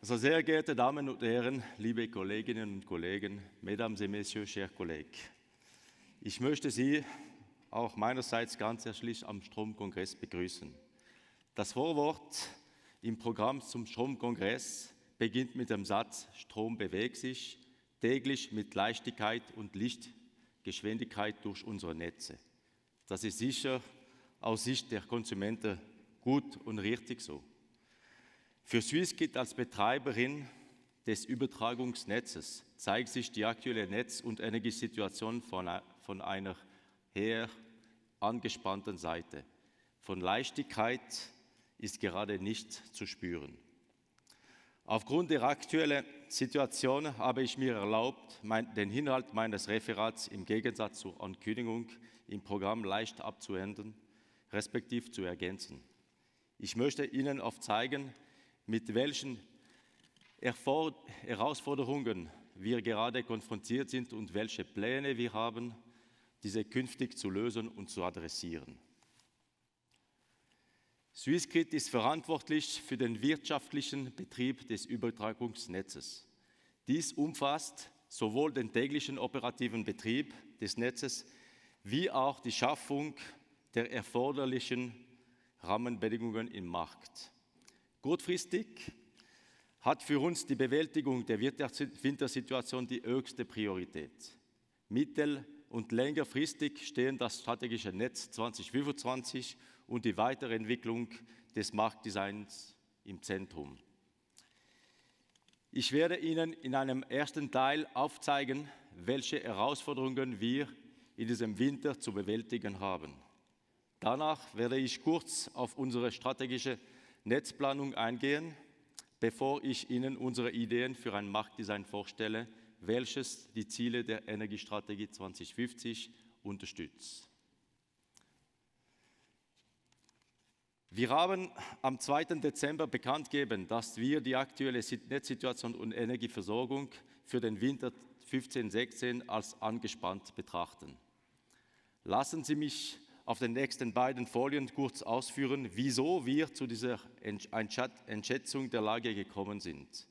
Also sehr geehrte Damen und Herren, liebe Kolleginnen und Kollegen, Mesdames et Messieurs, chers collègues, ich möchte Sie auch meinerseits ganz herzlich am Stromkongress begrüßen. Das Vorwort im Programm zum Stromkongress beginnt mit dem Satz: Strom bewegt sich täglich mit Leichtigkeit und Lichtgeschwindigkeit durch unsere Netze. Das ist sicher aus Sicht der Konsumenten gut und richtig so. Für Swissgrid als Betreiberin des Übertragungsnetzes zeigt sich die aktuelle Netz- und Energiesituation von einer eher angespannten Seite. Von Leichtigkeit ist gerade nicht zu spüren. Aufgrund der aktuellen Situation habe ich mir erlaubt, den Inhalt meines Referats im Gegensatz zur Ankündigung im Programm leicht abzuändern, respektive zu ergänzen. Ich möchte Ihnen aufzeigen, mit welchen Herausforderungen wir gerade konfrontiert sind und welche Pläne wir haben, diese künftig zu lösen und zu adressieren. Swissgrid ist verantwortlich für den wirtschaftlichen Betrieb des Übertragungsnetzes. Dies umfasst sowohl den täglichen operativen Betrieb des Netzes wie auch die Schaffung der erforderlichen Rahmenbedingungen im Markt. Kurzfristig hat für uns die Bewältigung der Wintersituation die höchste Priorität. Mittel- und längerfristig stehen das strategische Netz 2025 und die Weiterentwicklung des Marktdesigns im Zentrum. Ich werde Ihnen in einem ersten Teil aufzeigen, welche Herausforderungen wir in diesem Winter zu bewältigen haben. Danach werde ich kurz auf unsere strategische Netzplanung eingehen, bevor ich Ihnen unsere Ideen für ein Marktdesign vorstelle, welches die Ziele der Energiestrategie 2050 unterstützt. Wir haben am 2. Dezember bekannt gegeben, dass wir die aktuelle Netzsituation und Energieversorgung für den Winter 15/16 als angespannt betrachten. Lassen Sie mich auf den nächsten beiden Folien kurz ausführen, wieso wir zu dieser Einschätzung der Lage gekommen sind.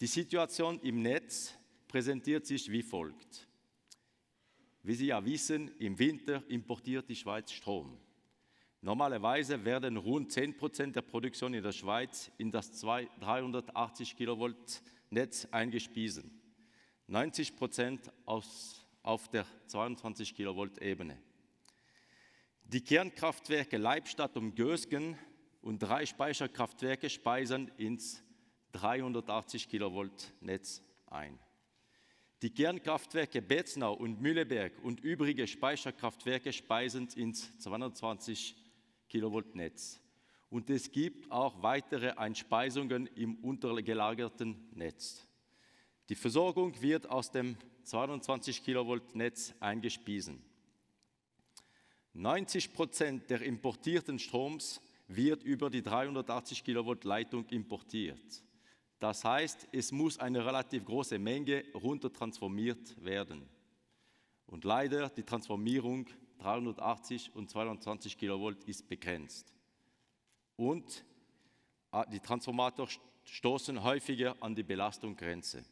Die Situation im Netz präsentiert sich wie folgt. Wie Sie ja wissen, im Winter importiert die Schweiz Strom. Normalerweise werden rund 10% der Produktion in der Schweiz in das 380 Kilovolt Netz eingespeisen, 90% auf der 22 Kilovolt Ebene. Die Kernkraftwerke Leibstadt und Gösgen und 3 Speicherkraftwerke speisen ins 380 Kilovolt Netz ein. Die Kernkraftwerke Betznau und Mühleberg und übrige Speicherkraftwerke speisen ins 220 Kilovolt Netz. Und es gibt auch weitere Einspeisungen im untergelagerten Netz. Die Versorgung wird aus dem 22 Kilovolt Netz eingespeisen. 90% der importierten Stroms wird über die 380 Kilovolt Leitung importiert. Das heißt, es muss eine relativ große Menge runtertransformiert werden. Und leider, die Transformierung 380 und 220 Kilovolt ist begrenzt. Und die Transformator stoßen häufiger an die Belastungsgrenze.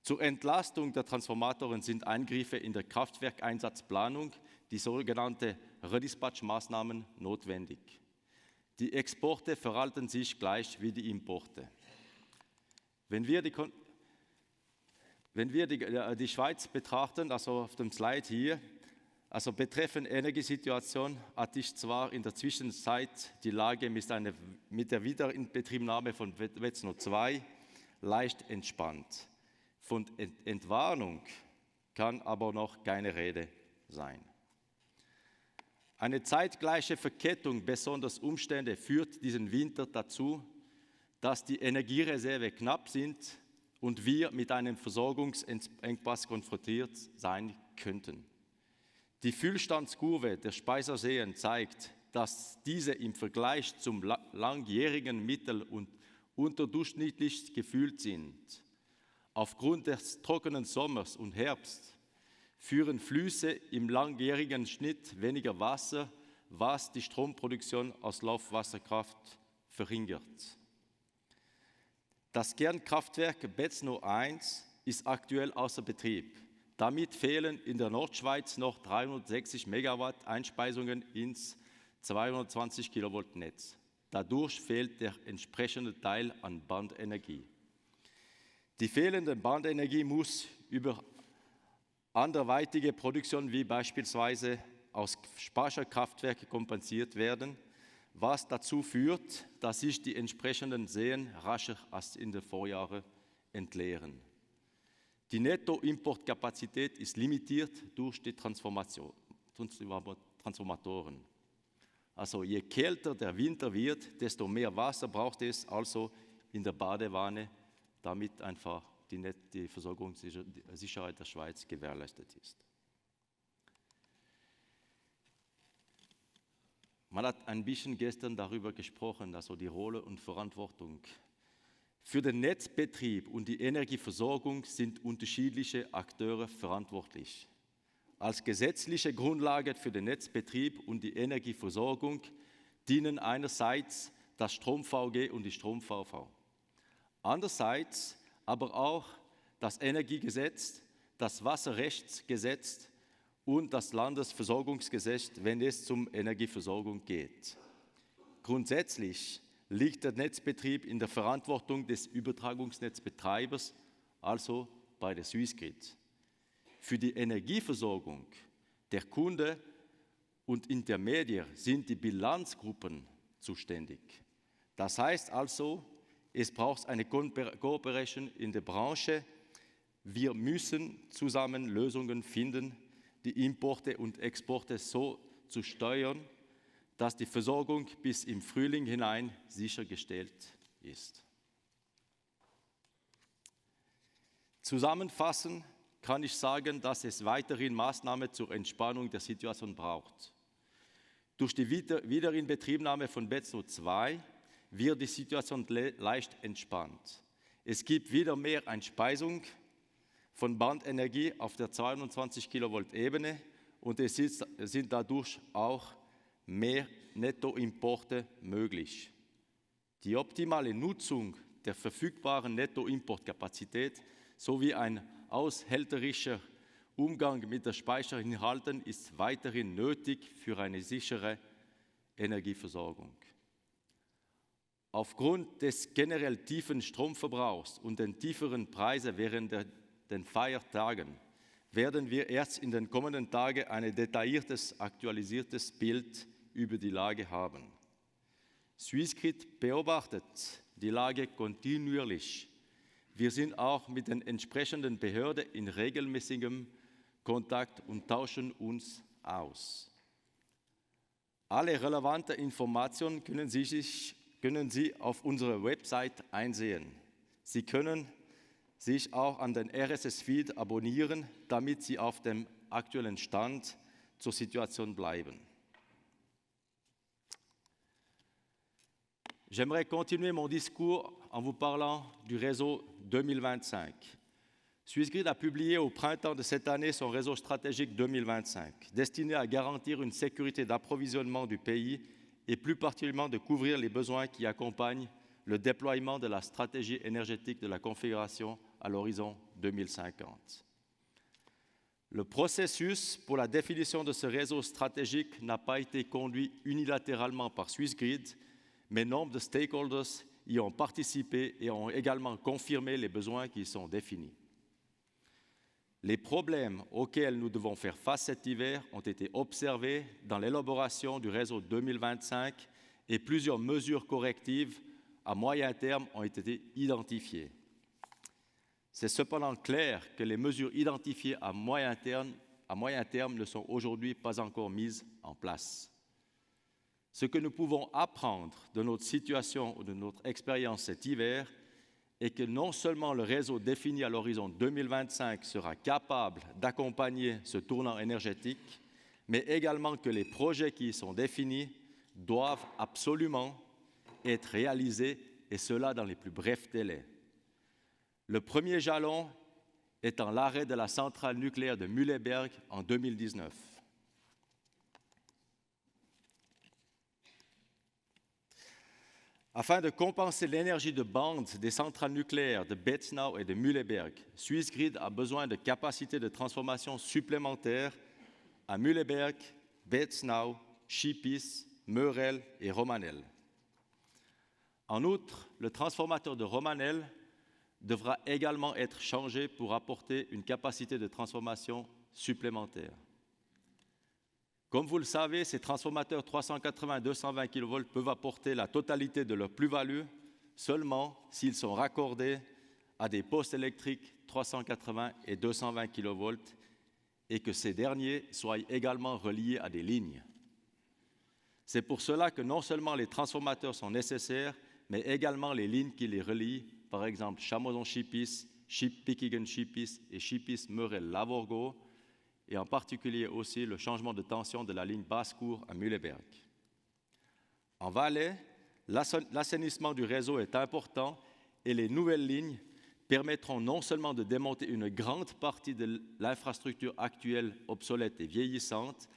Zur Entlastung der Transformatoren sind Eingriffe in der Kraftwerkeinsatzplanung, die sogenannte Redispatch-Maßnahmen, notwendig. Die Exporte verhalten sich gleich wie die Importe. Wenn wir die Schweiz betrachten, also auf dem Slide hier, also betreffend Energiesituation, hatte ich zwar in der Zwischenzeit die Lage mit der Wiederinbetriebnahme von Wetzno 2 leicht entspannt. Von Entwarnung kann aber noch keine Rede sein. Eine zeitgleiche Verkettung besonderer Umstände führt diesen Winter dazu, dass die Energiereserven knapp sind und wir mit einem Versorgungsengpass konfrontiert sein könnten. Die Füllstandskurve der Speiserseen zeigt, dass diese im Vergleich zum langjährigen Mittel- und unterdurchschnittlich gefüllt sind. Aufgrund des trockenen Sommers und Herbst führen Flüsse im langjährigen Schnitt weniger Wasser, was die Stromproduktion aus Laufwasserkraft verringert. Das Kernkraftwerk Betzno 1 ist aktuell außer Betrieb. Damit fehlen in der Nordschweiz noch 360 Megawatt Einspeisungen ins 220 Kilovolt Netz. Dadurch fehlt der entsprechende Teil an Bandenergie. Die fehlende Bandenergie muss über anderweitige Produktion wie beispielsweise aus Speicherkraftwerken kompensiert werden, was dazu führt, dass sich die entsprechenden Seen rascher als in den Vorjahren entleeren. Die Nettoimportkapazität ist limitiert durch die Transformatoren. Also je kälter der Winter wird, desto mehr Wasser braucht es also in der Badewanne, damit einfach die Versorgungssicherheit der Schweiz gewährleistet ist. Man hat ein bisschen gestern darüber gesprochen, also die Rolle und Verantwortung. Für den Netzbetrieb und die Energieversorgung sind unterschiedliche Akteure verantwortlich. Als gesetzliche Grundlage für den Netzbetrieb und die Energieversorgung dienen einerseits das Strom-VG und die Strom-VV. Andererseits aber auch das Energiegesetz, das Wasserrechtsgesetz und das Landesversorgungsgesetz, wenn es um Energieversorgung geht. Grundsätzlich liegt der Netzbetrieb in der Verantwortung des Übertragungsnetzbetreibers, also bei der Swissgrid. Für die Energieversorgung der Kunde und Intermediär sind die Bilanzgruppen zuständig. Das heißt also, es braucht eine Kooperation in der Branche. Wir müssen zusammen Lösungen finden, die Importe und Exporte so zu steuern, dass die Versorgung bis im Frühling hinein sichergestellt ist. Zusammenfassend kann ich sagen, dass es weiterhin Maßnahmen zur Entspannung der Situation braucht. Durch die Wiederinbetriebnahme von Betzno 2 wird die Situation leicht entspannt. Es gibt wieder mehr Einspeisung von Bandenergie auf der 220 Kilovolt Ebene und es sind dadurch auch mehr Nettoimporte möglich. Die optimale Nutzung der verfügbaren Nettoimportkapazität sowie ein aushälterischer Umgang mit den Speicherinhalten ist weiterhin nötig für eine sichere Energieversorgung. Aufgrund des generell tiefen Stromverbrauchs und den tieferen Preisen während den Feiertagen werden wir erst in den kommenden Tagen ein detailliertes, aktualisiertes Bild über die Lage haben. Swissgrid beobachtet die Lage kontinuierlich. Wir sind auch mit den entsprechenden Behörden in regelmäßigem Kontakt und tauschen uns aus. Alle relevanten Informationen können Sie auf unserer Website einsehen. Sie können sich auch an den RSS-Feed abonnieren, damit Sie auf dem aktuellen Stand zur Situation bleiben. J'aimerais continuer mon discours en vous parlant du réseau 2025. Swissgrid a publié au printemps de cette année son réseau stratégique 2025, destiné à garantir une sécurité d'approvisionnement du pays et plus particulièrement de couvrir les besoins qui accompagnent le déploiement de la stratégie énergétique de la Confédération à l'horizon 2050. Le processus pour la définition de ce réseau stratégique n'a pas été conduit unilatéralement par Swissgrid, mais nombre de stakeholders y ont participé et ont également confirmé les besoins qui y sont définis. Les problèmes auxquels nous devons faire face cet hiver ont été observés dans l'élaboration du réseau 2025 et plusieurs mesures correctives à moyen terme ont été identifiées. C'est cependant clair que les mesures identifiées à moyen terme ne sont aujourd'hui pas encore mises en place. Ce que nous pouvons apprendre de notre situation ou de notre expérience cet hiver est que non seulement le réseau défini à l'horizon 2025 sera capable d'accompagner ce tournant énergétique, mais également que les projets qui y sont définis doivent absolument être réalisés, et cela dans les plus brefs délais. Le premier jalon étant l'arrêt de la centrale nucléaire de Mühleberg en 2019. Afin de compenser l'énergie de bande des centrales nucléaires de Betznau et de Mühleberg, Swissgrid a besoin de capacités de transformation supplémentaires à Mühleberg, Betznau, Schipis, Meurel et Romanel. En outre, le transformateur de Romanel devra également être changé pour apporter une capacité de transformation supplémentaire. Comme vous le savez, ces transformateurs 380-220 kV peuvent apporter la totalité de leur plus-value seulement s'ils sont raccordés à des postes électriques 380 et 220 kV et que ces derniers soient également reliés à des lignes. C'est pour cela que non seulement les transformateurs sont nécessaires, mais également les lignes qui les relient, par exemple Chamoson-Schipis, Pickingen-Schipis et Schipis-Meurel-Lavorgo, et en particulier aussi le changement de tension de la ligne basse-cour à Mühleberg. En Valais, l'assainissement du réseau est important et les nouvelles lignes permettront non seulement de démonter une grande partie de l'infrastructure actuelle obsolète et vieillissante,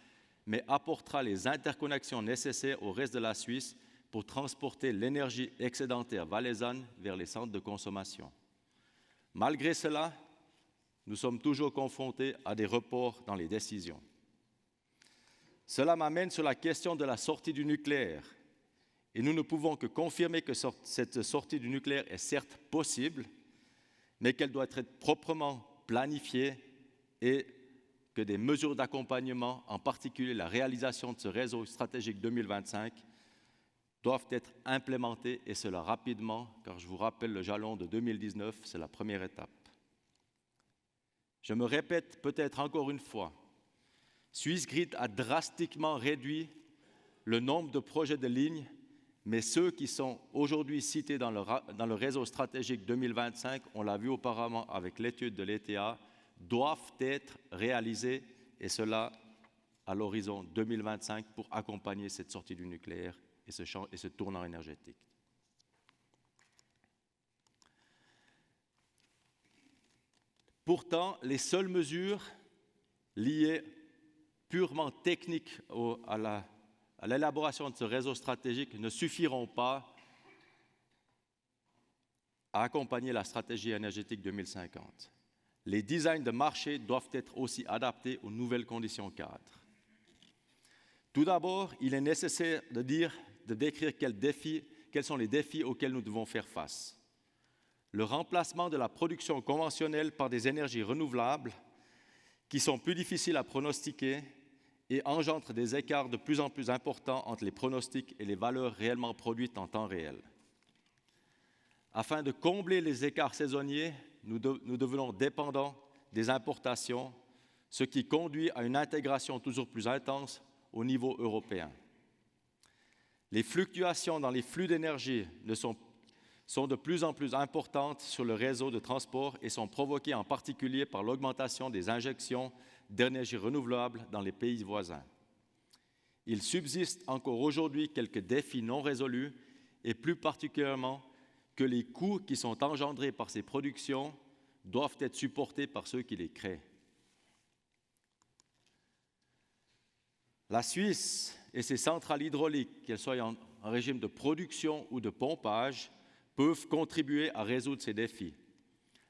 mais apportera les interconnexions nécessaires au reste de la Suisse pour transporter l'énergie excédentaire valaisanne vers les centres de consommation. Malgré cela, nous sommes toujours confrontés à des reports dans les décisions. Cela m'amène sur la question de la sortie du nucléaire. Et nous ne pouvons que confirmer que cette sortie du nucléaire est certes possible, mais qu'elle doit être proprement planifiée et que des mesures d'accompagnement, en particulier la réalisation de ce réseau stratégique 2025, doivent être implémentées et cela rapidement, car je vous rappelle le jalon de 2019, c'est la première étape. Je me répète peut-être encore une fois, Swissgrid a drastiquement réduit le nombre de projets de lignes, mais ceux qui sont aujourd'hui cités dans le réseau stratégique 2025, on l'a vu auparavant avec l'étude de l'ETA, doivent être réalisés, et cela à l'horizon 2025 pour accompagner cette sortie du nucléaire et ce tournant énergétique. Pourtant, les seules mesures liées purement techniques à l'élaboration de ce réseau stratégique ne suffiront pas à accompagner la stratégie énergétique 2050. Les designs de marché doivent être aussi adaptés aux nouvelles conditions cadres. Tout d'abord, il est nécessaire de décrire quels sont les défis auxquels nous devons faire face. Le remplacement de la production conventionnelle par des énergies renouvelables qui sont plus difficiles à pronostiquer et engendrent des écarts de plus en plus importants entre les pronostics et les valeurs réellement produites en temps réel. Afin de combler les écarts saisonniers, nous devenons dépendants des importations, ce qui conduit à une intégration toujours plus intense au niveau européen. Les fluctuations dans les flux d'énergie sont de plus en plus importantes sur le réseau de transport et sont provoquées en particulier par l'augmentation des injections d'énergie renouvelable dans les pays voisins. Il subsiste encore aujourd'hui quelques défis non résolus et plus particulièrement que les coûts qui sont engendrés par ces productions doivent être supportés par ceux qui les créent. La Suisse et ses centrales hydrauliques, qu'elles soient en régime de production ou de pompage, peuvent contribuer à résoudre ces défis.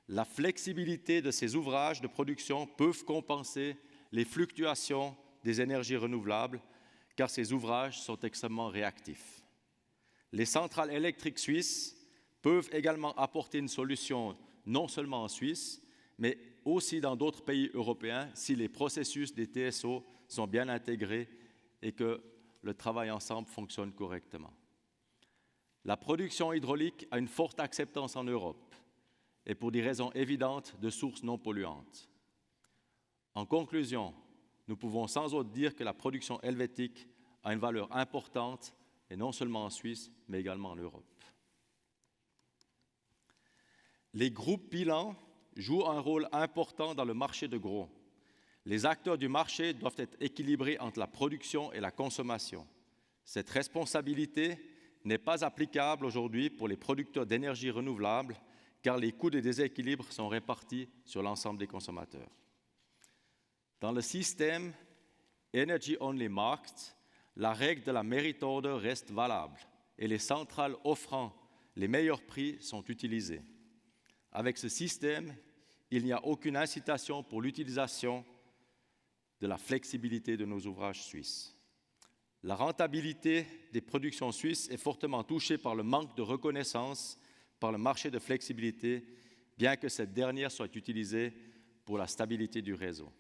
La flexibilité de ces ouvrages de production peut compenser les fluctuations des énergies renouvelables, car ces ouvrages sont extrêmement réactifs. Les centrales électriques suisses peuvent également apporter une solution non seulement en Suisse, mais aussi dans d'autres pays européens si les processus des TSO sont bien intégrés et que le travail ensemble fonctionne correctement. La production hydraulique a une forte acceptance en Europe et pour des raisons évidentes de sources non polluantes. En conclusion, nous pouvons sans autre dire que la production helvétique a une valeur importante, et non seulement en Suisse, mais également en Europe. Les groupes pilans jouent un rôle important dans le marché de gros. Les acteurs du marché doivent être équilibrés entre la production et la consommation. Cette responsabilité n'est pas applicable aujourd'hui pour les producteurs d'énergie renouvelable, car les coûts des déséquilibres sont répartis sur l'ensemble des consommateurs. Dans le système Energy Only Market, la règle de la merit order reste valable et les centrales offrant les meilleurs prix sont utilisées. Avec ce système, il n'y a aucune incitation pour l'utilisation de la flexibilité de nos ouvrages suisses. La rentabilité des productions suisses est fortement touchée par le manque de reconnaissance par le marché de flexibilité, bien que cette dernière soit utilisée pour la stabilité du réseau.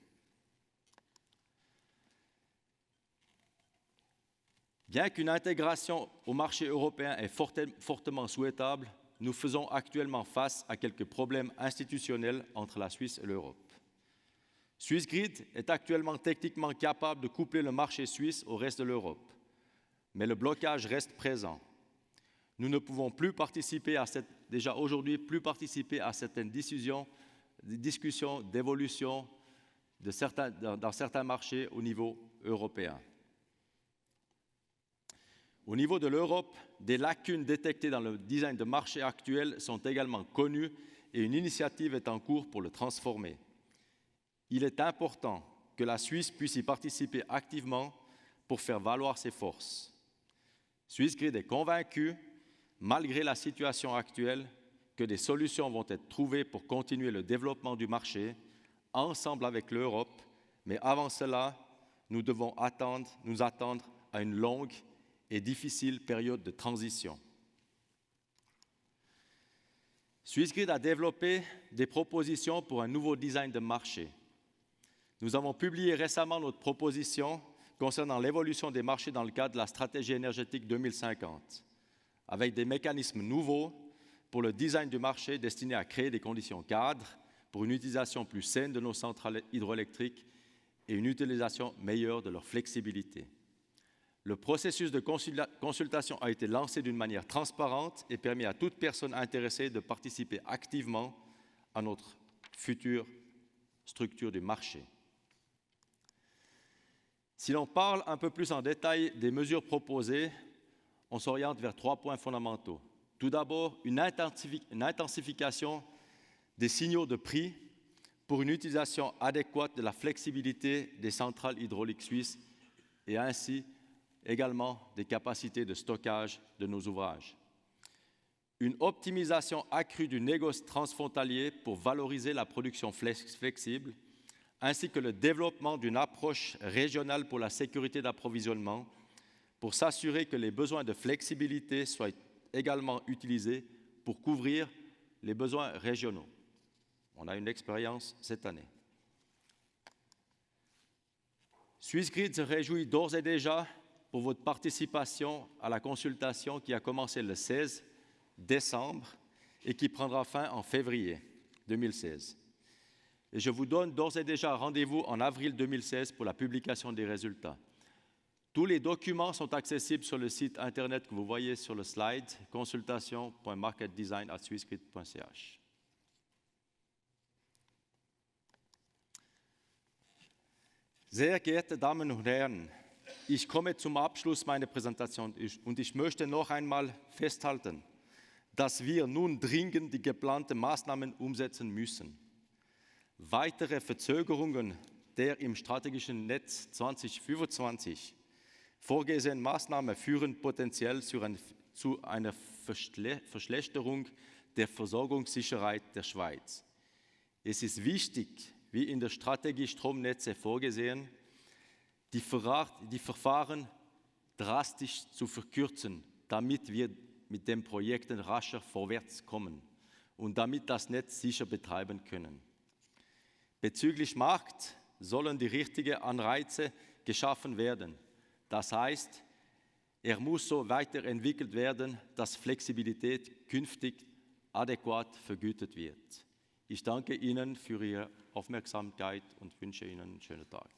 Bien qu'une intégration au marché européen est fortement souhaitable, nous faisons actuellement face à quelques problèmes institutionnels entre la Suisse et l'Europe. Swissgrid est actuellement techniquement capable de coupler le marché suisse au reste de l'Europe, mais le blocage reste présent. Nous ne pouvons plus participer à certaines discussions d'évolution dans certains marchés au niveau européen. Au niveau de l'Europe, des lacunes détectées dans le design de marché actuel sont également connues et une initiative est en cours pour le transformer. Il est important que la Suisse puisse y participer activement pour faire valoir ses forces. Swissgrid est convaincu, malgré la situation actuelle, que des solutions vont être trouvées pour continuer le développement du marché, ensemble avec l'Europe, mais avant cela, nous devons nous attendre à une longue et difficile période de transition. Swissgrid a développé des propositions pour un nouveau design de marché. Nous avons publié récemment notre proposition concernant l'évolution des marchés dans le cadre de la stratégie énergétique 2050, avec des mécanismes nouveaux pour le design du marché destinés à créer des conditions cadres pour une utilisation plus saine de nos centrales hydroélectriques et une utilisation meilleure de leur flexibilité. Le processus de consultation a été lancé d'une manière transparente et permet à toute personne intéressée de participer activement à notre future structure du marché. Si l'on parle un peu plus en détail des mesures proposées, on s'oriente vers 3 points fondamentaux. Tout d'abord, une intensification des signaux de prix pour une utilisation adéquate de la flexibilité des centrales hydrauliques suisses et ainsi également des capacités de stockage de nos ouvrages. Une optimisation accrue du négoce transfrontalier pour valoriser la production flexible, ainsi que le développement d'une approche régionale pour la sécurité d'approvisionnement, pour s'assurer que les besoins de flexibilité soient également utilisés pour couvrir les besoins régionaux. On a une expérience cette année. Swissgrid se réjouit d'ores et déjà pour votre participation à la consultation qui a commencé le 16 décembre et qui prendra fin en février 2016. Et je vous donne d'ores et déjà rendez-vous en avril 2016 pour la publication des résultats. Tous les documents sont accessibles sur le site internet que vous voyez sur le slide, consultation.marketdesign@swissgrid.ch. Sehr geehrte Damen und Herren, ich komme zum Abschluss meiner Präsentation und ich möchte noch einmal festhalten, dass wir nun dringend die geplanten Maßnahmen umsetzen müssen. Weitere Verzögerungen der im strategischen Netz 2025 vorgesehenen Maßnahmen führen potenziell zu einer Verschlechterung der Versorgungssicherheit der Schweiz. Es ist wichtig, wie in der Strategie Stromnetze vorgesehen, die Verfahren drastisch zu verkürzen, damit wir mit den Projekten rascher vorwärts kommen und damit das Netz sicher betreiben können. Bezüglich Markt sollen die richtigen Anreize geschaffen werden. Das heißt, er muss so weiterentwickelt werden, dass Flexibilität künftig adäquat vergütet wird. Ich danke Ihnen für Ihre Aufmerksamkeit und wünsche Ihnen einen schönen Tag.